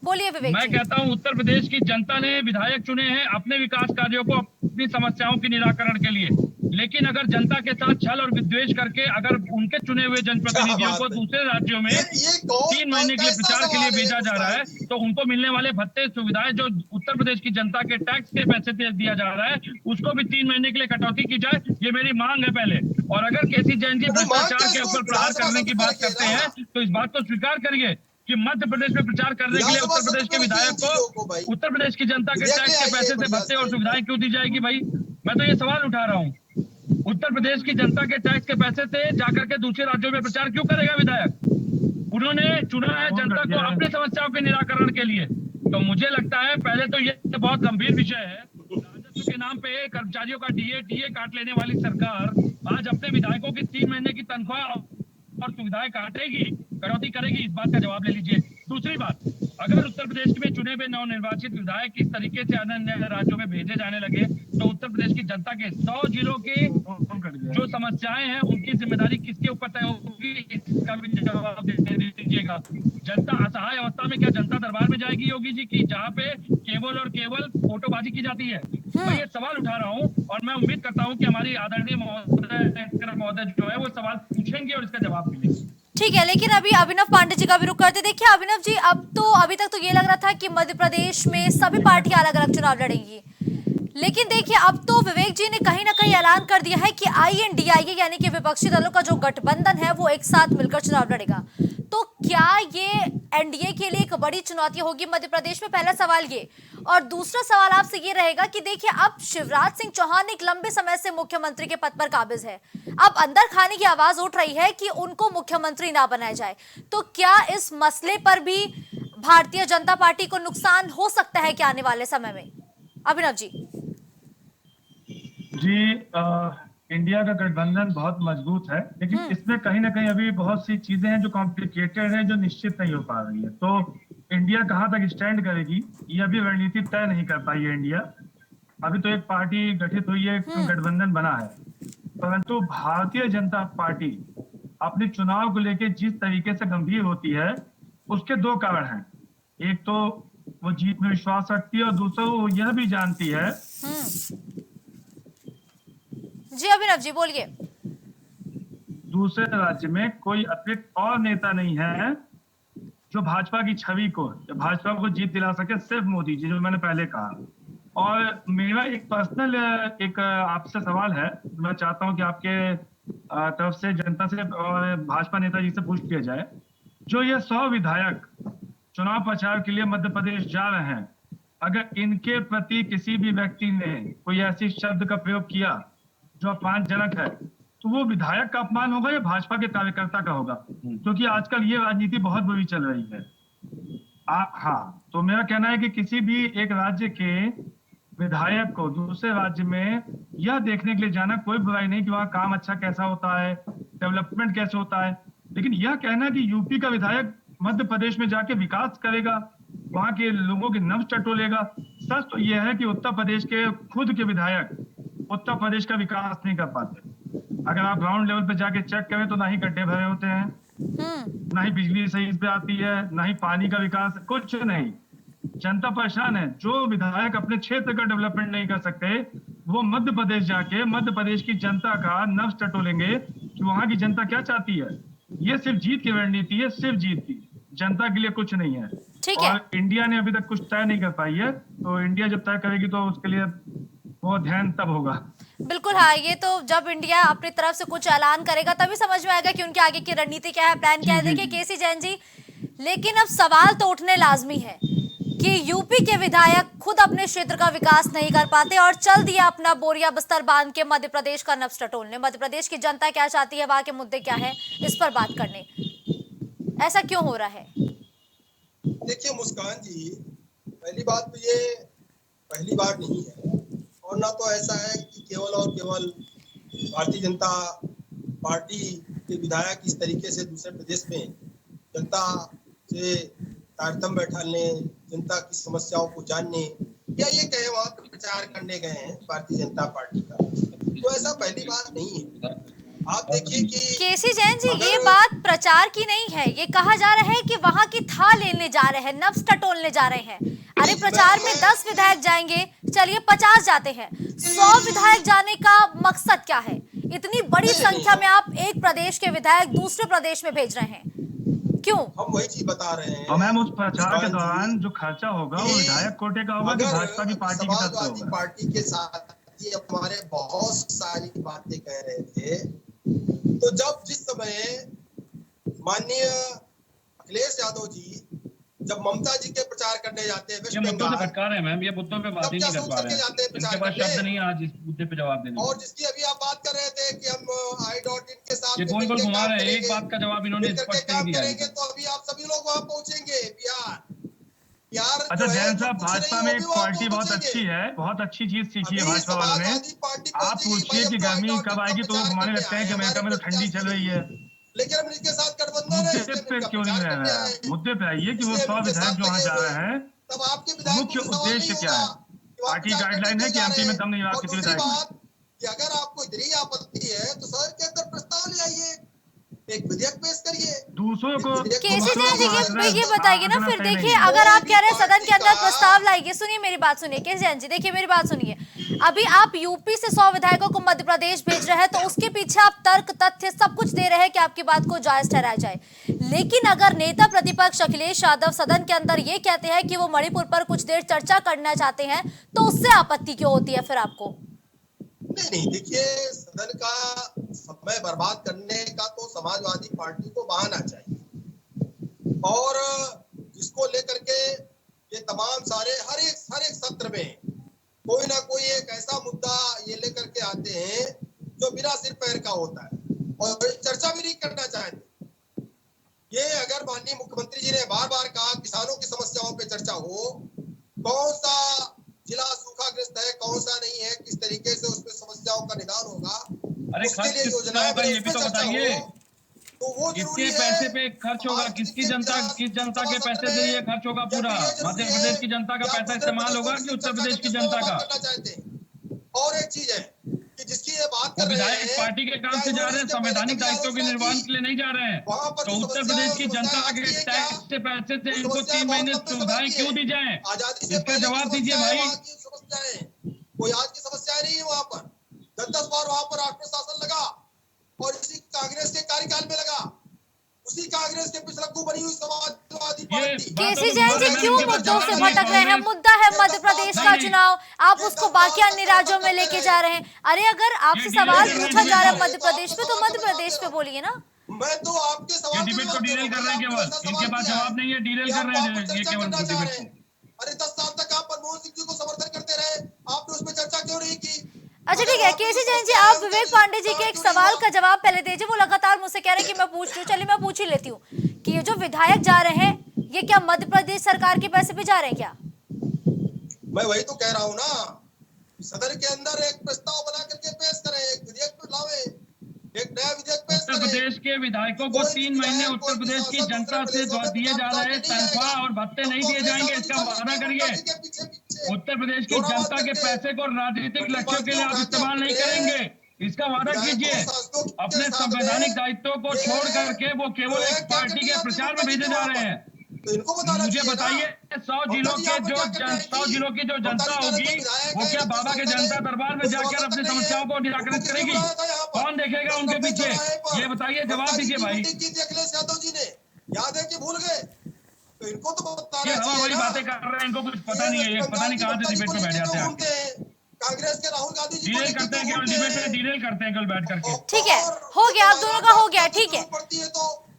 बोलिए विवेक मैं जी। कहता हूँ उत्तर प्रदेश की जनता ने विधायक चुने हैं अपने विकास कार्यों को, अपनी समस्याओं के निराकरण के लिए, लेकिन अगर जनता के साथ छल और विद्वेष करके अगर उनके चुने हुए जनप्रतिनिधियों को दूसरे राज्यों में 3 महीने के लिए प्रचार के लिए भेजा जा रहा है, तो उनको मिलने वाले भत्ते सुविधाएं जो उत्तर प्रदेश की जनता के टैक्स के पैसे से दिया जा रहा है उसको भी 3 महीने के लिए कटौती की जाए, ये मेरी मांग है पहले। और अगर केसी जैन जी भ्रष्टाचार के ऊपर प्रहार करने की बात करते हैं तो इस बात को स्वीकार करिए कि मध्य प्रदेश में प्रचार करने के लिए उत्तर प्रदेश के विधायक को उत्तर प्रदेश की जनता के टैक्स के पैसे से भत्ते और सुविधाएं क्यों दी जाएगी? भाई मैं तो ये सवाल उठा रहा हूँ, उत्तर प्रदेश की जनता के टैक्स के पैसे से जाकर के दूसरे राज्यों में प्रचार क्यों करेगा विधायक? उन्होंने चुना है जनता को अपनी समस्याओं के निराकरण के लिए। तो मुझे लगता है पहले तो ये बहुत गंभीर विषय है, राजस्व के नाम पे कर्मचारियों का टीए काट लेने वाली सरकार आज अपने विधायकों की 3 महीने की तनख्वाह और सुविधाएं काटेगी, कटौती करेगी, इस बात का जवाब ले लीजिए। दूसरी बात, अगर उत्तर प्रदेश में चुने हुए नवनिर्वाचित विधायक इस तरीके से अन्य राज्यों में भेजे जाने लगे तो उत्तर प्रदेश की जनता के 100 जिलों की जो समस्याएं हैं उनकी जिम्मेदारी किसके ऊपर तय होगी, इसका भी जवाब दे दीजिएगा। जनता असहाय अवस्था में क्या जनता दरबार में जाएगी योगी जी की, जहाँ पे केवल और केवल फोटोबाजी की जाती है? मैं ये सवाल उठा रहा हूँ और मैं उम्मीद करता हूँ कि हमारी आदरणीय महोदय जो है वो सवाल पूछेंगे और इसका जवाब मिलेगा। ठीक है, लेकिन अभी अभिनव पांडे जी का भी रुख करते। देखिए अभिनव जी, अभी तक तो ये लग रहा था कि मध्य प्रदेश में सभी पार्टियां अलग अलग चुनाव लड़ेंगी, लेकिन देखिए अब तो विवेक जी ने कहीं ना कहीं ऐलान कर दिया है कि INDIA यानी कि विपक्षी दलों का जो गठबंधन है वो एक साथ मिलकर चुनाव लड़ेगा। तो क्या ये एनडीए के लिए एक बड़ी चुनौती होगी मध्य प्रदेश में? पहला सवाल ये। और दूसरा सवाल आपसे ये रहेगा कि देखिए, अब शिवराज सिंह चौहान एक लंबे समय से मुख्यमंत्री के पद पर काबिज है। अब अंदर खाने की आवाज उठ रही है कि उनको मुख्यमंत्री ना बनाया जाए। तो क्या इस मसले पर भी भारतीय जनता पार्टी को नुकसान हो सकता है क्या आने वाले समय में? अभिनव जी। इंडिया का गठबंधन बहुत मजबूत है, लेकिन इसमें कहीं ना कहीं अभी बहुत सी चीजें हैं जो कॉम्प्लिकेटेड है, जो निश्चित नहीं हो पा रही है। तो इंडिया कहाँ तक स्टैंड करेगी, ये अभी रणनीति तय नहीं कर पाई है इंडिया। अभी तो एक पार्टी गठित हुई है, गठबंधन बना है, परंतु भारतीय जनता पार्टी अपने चुनाव को लेकर जिस तरीके से गंभीर होती है, उसके दो कारण हैं। एक तो वो जीत में विश्वास रखती है, और दूसरा वो यह भी जानती है। जी अभिनव जी बोलिए। दूसरे राज्य में कोई अतिरिक्त और नेता नहीं है जो भाजपा की छवि को, भाजपा को जीत दिला सके, सिर्फ मोदी जी, जो मैंने पहले कहा। और मेरा एक पर्सनल एक आपसे सवाल है, मैं चाहता हूं कि आपके तरफ से जनता से और भाजपा नेता जी से पूछ लिया जाए, जो ये 100 विधायक चुनाव प्रचार के लिए मध्य प्रदेश जा रहे हैं, अगर इनके प्रति किसी भी व्यक्ति ने कोई ऐसी शब्द का प्रयोग किया जो अपमानजनक है, तो वो विधायक का अपमान होगा या भाजपा के कार्यकर्ता का होगा? क्योंकि आजकल ये राजनीति बहुत बुरी चल रही है। हाँ, तो मेरा कहना है कि किसी भी एक राज्य के विधायक को दूसरे राज्य में यह देखने के लिए जाना कोई बुराई नहीं कि वहाँ काम अच्छा कैसा होता है, डेवलपमेंट कैसे होता है, लेकिन यह कहना कि यूपी का विधायक मध्य प्रदेश में जाके विकास करेगा, वहां के लोगों के नब्ज टटोलेगा। सच तो यह है कि उत्तर प्रदेश के खुद के विधायक उत्तर प्रदेश का विकास नहीं कर पाते। अगर आप ग्राउंड लेवल पे जाके चेक करें तो ना ही गड्ढे भरे होते हैं, ना ही बिजली सही पे आती है, ना ही पानी का विकास, कुछ नहीं। जनता परेशान है। जो विधायक अपने क्षेत्र का डेवलपमेंट नहीं कर सकते, वो मध्य प्रदेश जाके मध्य प्रदेश की जनता का नब्ज टटोलेंगे कि वहां की जनता क्या चाहती है। ये सिर्फ जीत की रणनीति है, सिर्फ जीत की, जनता के लिए कुछ नहीं है। और इंडिया ने अभी तक कुछ तय नहीं कर पाई है, तो इंडिया जब तय करेगी तो उसके लिए बहुत ध्यान तब होगा। बिल्कुल हाँ, ये तो जब इंडिया अपनी तरफ से कुछ ऐलान करेगा तभी समझ में आएगा कि उनके आगे की रणनीति क्या है, प्लान क्या है। देखिए केसी जैन जी, लेकिन अब सवाल तो उठने लाजमी है कि यूपी के विधायक खुद अपने क्षेत्र का विकास नहीं कर पाते और चल दिया अपना बोरिया बिस्तर बांध के मध्य प्रदेश का नब्ज टटोलने। मध्य प्रदेश की जनता क्या चाहती है, वहां के मुद्दे क्या है, इस पर बात करने। ऐसा क्यों हो रहा है? देखिए मुस्कान जी, पहली बात तो ये पहली बार नहीं है, और ना तो ऐसा है कि केवल और केवल भारतीय जनता पार्टी के विधायक इस तरीके से दूसरे प्रदेश में जनता से तारतम्य बैठाने, जनता की समस्याओं को जानने, या ये कहे वहां प्रचार करने गए हैं भारतीय जनता पार्टी का, तो ऐसा पहली बात नहीं है। आप देखिए कि केसी जैन जी, ये बात प्रचार की नहीं है, ये कहा जा रहा है कि वहां की था लेने जा रहे हैं, नब्ज टटोलने जा रहे हैं। अरे प्रचार में 10 विधायक जाएंगे, चलिए 50 जाते हैं, 100 विधायक जाने का मकसद क्या है? इतनी बड़ी संख्या में आप एक प्रदेश के विधायक दूसरे प्रदेश में भेज रहे हैं, क्यों? हम वही चीज बता रहे हैं। और मैम, उस प्रचार के दौरान जो खर्चा होगा वो विधायक कोटे का होगा कि भाजपा की पार्टी की तरफ से होगा? पार्टी के साथ ये हमारे बहुत सारी बातें कह रहे थे, तो जब जिस समय माननीय अखिलेश यादव जी जब ममता जी के प्रचार करने जाते हैं वेस्ट मुद्दों से बंगाल, भटका रहे हैं मैम, ये मुद्दों पे बात ही नहीं कर पा रहे हैं, इनके पास शब्द नहीं है आज इस मुद्दे पे जवाब देने। और जिसकी अभी आप बात कर रहे थे कि हम i.in के साथ ये गोल गोल घुमा रहे हैं, एक बात का जवाब इन्होंने स्पष्ट नहीं दिया है। तो अभी आप सभी लोग वहां पहुंचेंगे बिहार। अच्छा जैन साहब, भाजपा में एक क्वालिटी बहुत अच्छी है, बहुत अच्छी चीज सीखी है भाजपा वालों ने। आप पूछिए कि गर्मी कब आएगी तो हमारे लगता है कि अमेरिका में तो ठंडी चल रही है, लेकिन हम इनके साथ गठबंधन है, मुद्दे पे क्यों नहीं रह रहा है? मुद्दे पे आइए कि वो 100 विधायक जो वहाँ जा रहे हैं, तब आपके विधायक मुख्य उद्देश्य क्या है? पार्टी गाइडलाइन है कि एमपी में दम नहीं रहा किसी विधायक में। कि अगर आपको इतनी आपत्ति है तो सर के अंदर प्रस्ताव ले आइए, एक विधेयक पेश करिए दूसरों को। केसी जैन जी ये बताइए ना, फिर देखिए अगर आप कह रहे हैं सदन के अंदर प्रस्ताव लाइए, सुनिए मेरी बात सुनिए केसी जैन जी, देखिए मेरी बात सुनिए। अभी आप यूपी से 100 विधायकों को मध्य प्रदेश भेज रहे हैं, तो उसके पीछे आप तर्क तथ्य सब कुछ दे रहे हैं कि आपकी बात को जायज ठहराया जाए। लेकिन अगर नेता प्रतिपक्ष अखिलेश यादव सदन के अंदर ये कहते हैं कि वो मणिपुर पर कुछ देर चर्चा करना चाहते हैं, तो उससे आपत्ति क्यों होती है फिर आपको? नहीं, देखिए सदन का समय बर्बाद करने का तो समाजवादी पार्टी को बहाना चाहिए। और जिसको लेकर के ये तमाम सारे हर एक सत्र में कोई ना कोई एक ऐसा मुद्दा ये लेकर के आते हैं जो बिना सिर पैर का होता है और चर्चा भी नहीं करना चाहते। ये अगर माननीय मुख्यमंत्री जी ने बार बार कहा किसानों की समस्याओं पे चर्चा हो, कौन सा जिला सूखाग्रस्त है कौन सा नहीं है, किस तरीके से उसमें समस्याओं का निदान होगा, अरे उसके लिए योजनाएं ये भी तो बताइए, तो वो किसके पैसे पे खर्च होगा, किस जनता के पैसे से ये खर्च होगा, पूरा मध्य प्रदेश की जनता का पैसा इस्तेमाल होगा कि उत्तर प्रदेश की जनता का? और एक चीज है कि जिसकी ये बात कर रहे विधायक हैं पार्टी के काम से जा रहे हैं, संवैधानिक दायित्वों के निर्वहन के लिए नहीं जा रहे हैं, तो उत्तर प्रदेश की जनता के टैक्स के पैसे से इनको 3 महीने सुविधाएं क्यों दी जाए? इसका जवाब दीजिए भाई। कोई आज की समस्याएं नहीं है वहां पर। 10 बार वहां पर राष्ट्र शासन लगा और इसी कांग्रेस के कार्यकाल में लगा, उसी कांग्रेस के पिछलग्गू बनी हुई समाजवादी पार्टी। केसी जैन जी क्यों मुद्दों से भटक रहे हैं? मुद्दा है मध्य प्रदेश का चुनाव, आप उसको बाकी अन्य राज्यों में लेके जा रहे हैं। अरे अगर आपसे सवाल पूछा जा रहा है मध्य प्रदेश पे, तो मध्य प्रदेश पे बोलिए ना। मैं तो आपके सवाल डिबेट को डीरेल कर रहे हैं, केवल इनके पास जवाब नहीं है, डीरेल कर रहे हैं ये केवल डिबेट को। अरे 10 साल तक आप मनमोहन सिंह जी को समर्थन करते रहे, आपने उसमें चर्चा क्यों नहीं की? अच्छा ठीक है केसी जैन जी, आप विवेक पांडे जी के एक सवाल का जवाब पहले दीजिए। वो लगातार मुझसे कह रहे हैं कि मैं पूछ लूं, चलिए मैं पूछ ही लेती हूँ कि ये जो विधायक जा रहे हैं ये क्या मध्य प्रदेश सरकार के पैसे पे जा रहे हैं क्या? मैं वही तो कह रहा हूँ ना, सदन के अंदर एक प्रस्ताव बना करके पेश करें, एक विधेयक लावे, एक नया विधेयक पेश उत्तर करें। प्रदेश के विधायकों को 3 महीने उत्तर प्रदेश की जनता से दिए जा रहे तनख्वाह और भत्ते नहीं दिए जाएंगे, इसका वादा करिए। उत्तर प्रदेश की जनता के पैसे को राजनीतिक लक्ष्यों के लिए आप इस्तेमाल नहीं करेंगे, इसका वादा कीजिए। अपने संवैधानिक दायित्वों को छोड़ करके वो केवल एक पार्टी के प्रचार में भेजे जा रहे हैं। मुझे बताइए 100 जिलों की जो जनता होगी वो क्या बाबा के जनता दरबार में जाकर अपनी समस्याओं को निराकरित करेगी? कौन देखेगा उनके पीछे? ये बताइए, जवाब दीजिए भाई। अखिलेश यादव जी ने याद है कि भूल गए? तो इनको तो बताना ये हमारी बातें कर रहे हैं, इनको कुछ पता नहीं है, ये पता नहीं कहाँ से डिबेट में बैठ जाते हैं। कांग्रेस के राहुल गांधी जी डीरेल करते हैं, केवल डिबेट में डीरेल करते हैं केवल बैठ करके। ठीक है, हो गया, आप दोनों का हो गया, ठीक है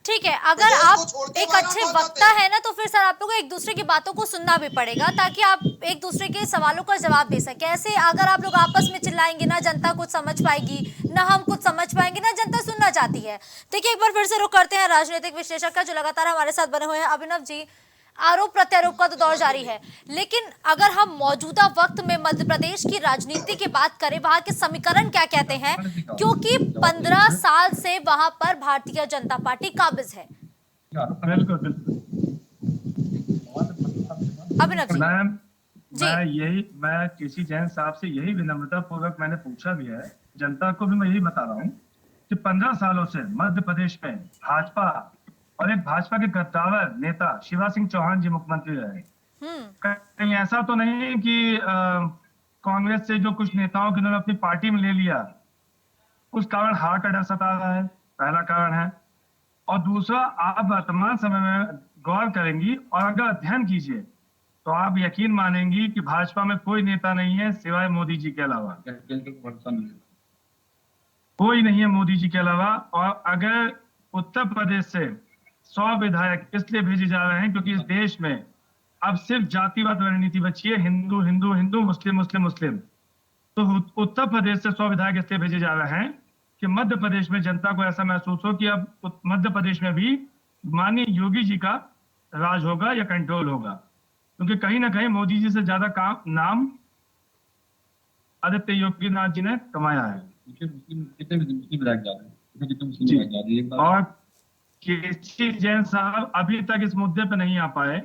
ठीक है। अगर आप एक अच्छे वक्ता है ना, तो फिर सर आप लोगों को एक दूसरे की बातों को सुनना भी पड़ेगा ताकि आप एक दूसरे के सवालों का जवाब दे सके। ऐसे अगर आप लोग आपस में चिल्लाएंगे ना जनता कुछ समझ पाएगी, ना हम कुछ समझ पाएंगे, ना जनता सुनना चाहती है। देखिए एक बार फिर से रुक करते हैं राजनीतिक विश्लेषक का जो लगातार हमारे साथ बने हुए हैं। अभिनव जी, आरोप प्रत्यारोप का तो दौर जारी है, लेकिन अगर हम मौजूदा वक्त में मध्य प्रदेश की राजनीति की बात करें, वहां के समीकरण क्या कहते हैं? क्योंकि 15 साल से वहां पर भारतीय जनता पार्टी काबिज है। बिल्कुल अभिनव जी, मैं केसी जैन साहब से यही विनम्रता पूर्वक मैंने पूछा भी है, जनता को भी मैं यही बता रहा हूँ कि 15 सालों से मध्य प्रदेश में भाजपा और एक भाजपा के गद्दावर नेता शिवराज सिंह चौहान जी मुख्यमंत्री रहे। कहीं ऐसा तो नहीं है कि कांग्रेस से जो कुछ नेताओं के उन्होंने अपनी पार्टी में ले लिया, उस कारण हार का डर सता रहा है, पहला कारण है। और दूसरा, आप वर्तमान समय में गौर करेंगी और अगर अध्ययन कीजिए तो आप यकीन मानेंगी कि भाजपा में कोई नेता नहीं है सिवाय मोदी जी के अलावा, कोई नहीं है मोदी जी के अलावा। और अगर उत्तर प्रदेश से 100 विधायक इसलिए भेजे जा रहे हैं क्योंकि इस देश में अब सिर्फ जातिवाद रणनीति बची है, हिंदू हिंदू हिंदू, मुस्लिम मुस्लिम मुस्लिम। तो उत्तर प्रदेश से 100 विधायक इसलिए भेजे जा रहे हैं कि मध्य प्रदेश में जनता को ऐसा महसूस हो कि अब मध्य प्रदेश में भी माननीय योगी जी का राज होगा या कंट्रोल होगा, क्योंकि कहीं ना कहीं मोदी जी से ज्यादा नाम आदित्य योगी नाथ जी ने कमाया है। और केसी जैन साहब अभी तक इस मुद्दे पर नहीं आ पाए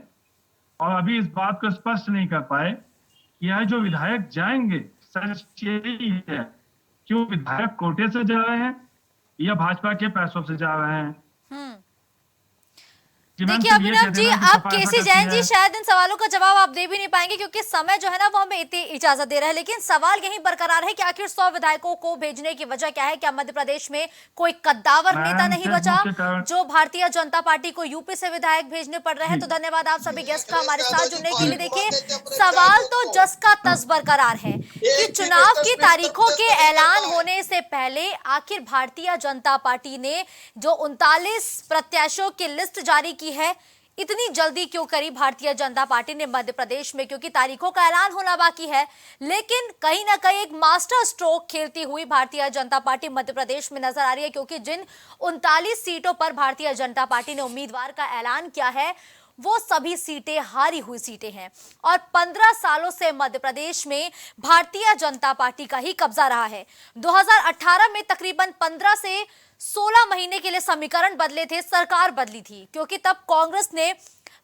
और अभी इस बात को स्पष्ट नहीं कर पाए कि यह जो विधायक जाएंगे, सच यही है कि वो विधायक कोटे से जा रहे हैं या भाजपा के पैसों से जा रहे हैं। देखिए अभिनव जी, आप केसी जैन जी शायद इन सवालों का जवाब आप दे भी नहीं पाएंगे क्योंकि समय जो है ना वो हमें इतनी इजाजत दे रहा है, लेकिन सवाल यही बरकरार है कि आखिर 100 विधायकों को भेजने की वजह क्या है? क्या मध्य प्रदेश में कोई कद्दावर नेता नहीं बचा जो भारतीय जनता पार्टी को यूपी से विधायक भेजने पड़ रहे हैं? तो धन्यवाद आप सभी गेस्ट का हमारे साथ जुड़ने के लिए। देखिए सवाल तो जस का तस बरकरार है कि चुनाव की तारीखों के ऐलान होने से पहले आखिर भारतीय जनता पार्टी ने जो 39 प्रत्याशियों की लिस्ट जारी की है, इतनी जल्दी क्यों करी भारतीय जनता पार्टी ने मध्य प्रदेश में, क्योंकि तारीखों का ऐलान होना बाकी है। लेकिन कहीं ना कहीं एक मास्टर स्ट्रोक खेलती हुई भारतीय जनता पार्टी मध्य प्रदेश में नजर आ रही है, क्योंकि जिन 39 सीटों पर भारतीय जनता पार्टी ने उम्मीदवार का ऐलान किया है वो सभी सीटें हारी हुई सीटें हैं और 15 सालों से मध्य प्रदेश में भारतीय जनता पार्टी का ही कब्जा रहा है। 2018 में तकरीबन 15 से 16 महीने के लिए समीकरण बदले थे, सरकार बदली थी, क्योंकि तब कांग्रेस ने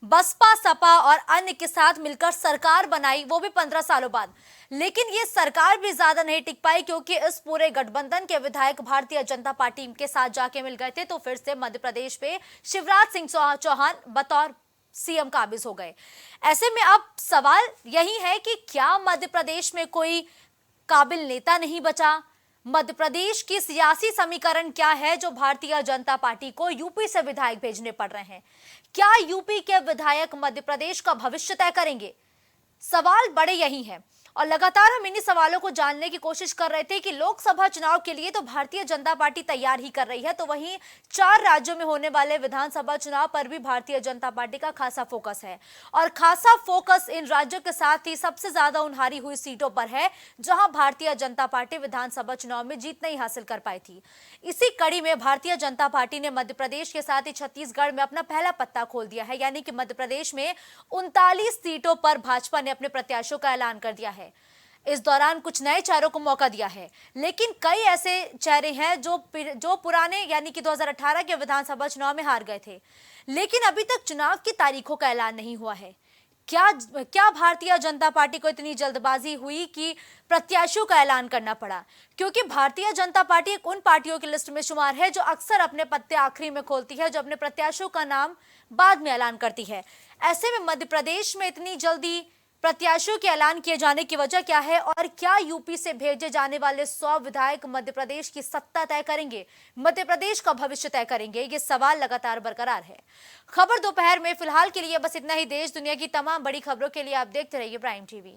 बसपा, सपा और अन्य के साथ मिलकर सरकार बनाई, वो भी 15 सालों बाद। लेकिन ये सरकार भी ज्यादा नहीं टिक पाई, क्योंकि इस पूरे गठबंधन के विधायक भारतीय जनता पार्टी के साथ जाके मिल गए थे, तो फिर से मध्य प्रदेश पे शिवराज सिंह चौहान बतौर सीएम काबिज हो गए। ऐसे में अब सवाल यही है कि क्या मध्य प्रदेश में कोई काबिल नेता नहीं बचा? मध्य प्रदेश की सियासी समीकरण क्या है जो भारतीय जनता पार्टी को यूपी से विधायक भेजने पड़ रहे हैं? क्या यूपी के विधायक मध्य प्रदेश का भविष्य तय करेंगे? सवाल बड़े यही हैं और लगातार हम इन्हीं सवालों को जानने की कोशिश कर रहे थे कि लोकसभा चुनाव के लिए तो भारतीय जनता पार्टी तैयार ही कर रही है, तो वहीं 4 राज्यों में होने वाले विधानसभा चुनाव पर भी भारतीय जनता पार्टी का खासा फोकस है और खासा फोकस इन राज्यों के साथ ही सबसे ज्यादा उन हारी हुई सीटों पर है जहां भारतीय जनता पार्टी विधानसभा चुनाव में जीत नहीं हासिल कर पाई थी। इसी कड़ी में भारतीय जनता पार्टी ने मध्य प्रदेश के साथ ही छत्तीसगढ़ में अपना पहला पत्ता खोल दिया है, यानी कि मध्य प्रदेश में 39 सीटों पर भाजपा ने अपने प्रत्याशियों का ऐलान कर दिया है। इस दौरान कुछ नए चेहरों को मौका दिया है, लेकिन कई ऐसे चेहरे हैं जो पुराने यानी कि 2018 के विधानसभा चुनाव में हार गए थे, लेकिन अभी तक चुनाव की तारीखों का ऐलान नहीं हुआ है। क्या भारतीय जनता पार्टी को इतनी जल्दबाजी हुई कि प्रत्याशियों का ऐलान करना पड़ा? क्योंकि भारतीय जनता पार्टी एक उन पार्टियों की लिस्ट में शुमार है जो अक्सर अपने पत्ते आखिरी में खोलती है, जो अपने प्रत्याशियों का नाम बाद में ऐलान करती है। ऐसे में मध्य प्रदेश में इतनी जल्दी प्रत्याशियों के ऐलान किए जाने की वजह क्या है और क्या यूपी से भेजे जाने वाले 100 विधायक मध्य प्रदेश की सत्ता तय करेंगे, मध्य प्रदेश का भविष्य तय करेंगे? ये सवाल लगातार बरकरार है। खबर दोपहर में फिलहाल के लिए बस इतना ही। देश दुनिया की तमाम बड़ी खबरों के लिए आप देखते रहिए प्राइम टीवी।